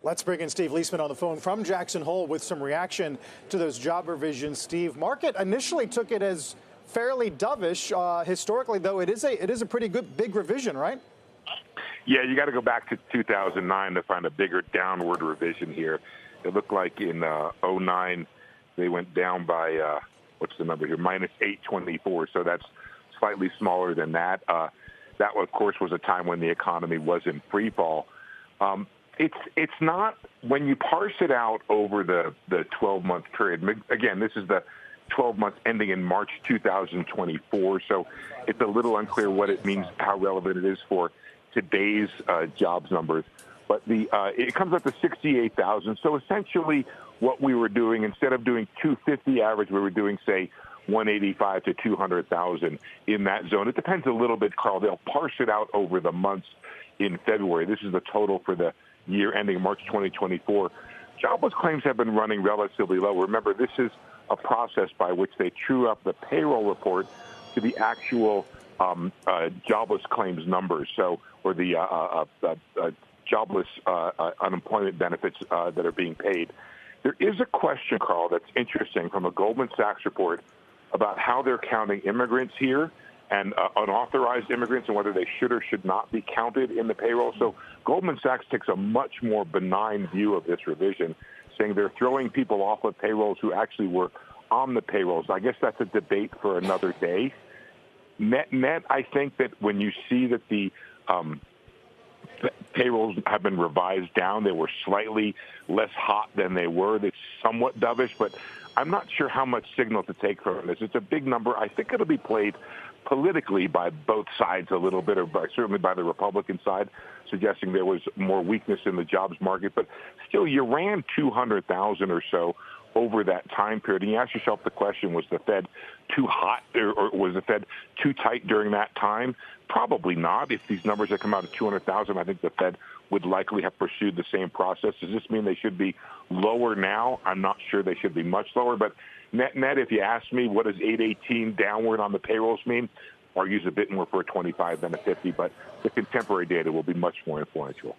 Let's bring in Steve Liesman on the phone from Jackson Hole with some reaction to those job revisions. Steve, market initially took it as fairly dovish. Historically, though, it is a pretty good big revision, right? Yeah, you got to go back to 2009 to find a bigger downward revision here. It looked like in 09 they went down by what's the number here? Minus 824. So that's slightly smaller than that. That, of course, was a time when the economy was in free fall. It's not, when you parse it out over the 12-month period, again, this is the 12 months ending in March 2024, so it's a little unclear what it means, how relevant it is for today's jobs numbers. But it comes up to 68,000. So essentially what we were doing, instead of doing 250 average, we were doing, say, 185 to 200,000 in that zone. It depends a little bit, Carl. They'll parse it out over the months in February. This is the total for the year ending March 2024. Jobless claims have been running relatively low. Remember, this is a process by which they true up the payroll report to the actual jobless claims numbers, so or the jobless unemployment benefits that are being paid. There is a question, Carl, that's interesting from a Goldman Sachs report about how they're counting immigrants here and unauthorized immigrants and whether they should or should not be counted in the payroll. So Goldman Sachs takes a much more benign view of this revision, saying they're throwing people off of payrolls who actually were on the payrolls. I guess that's a debate for another day. Net, I think that when you see that the payrolls have been revised down, they were slightly less hot than they were. It's somewhat dovish, but I'm not sure how much signal to take from this. It's a big number. I think it'll be played politically by both sides a little bit, or certainly by the Republican side, suggesting there was more weakness in the jobs market. But still, you ran 200,000 or so over that time period. And you ask yourself the question, was the Fed too hot or was the Fed too tight during that time? Probably not. If these numbers had come out at 200,000, I think the Fed would likely have pursued the same process. Does this mean they should be lower now? I'm not sure they should be much lower. But net, if you ask me, what does 818 downward on the payrolls mean? Argues a bit more for a 25 than a 50, but the contemporary data will be much more influential.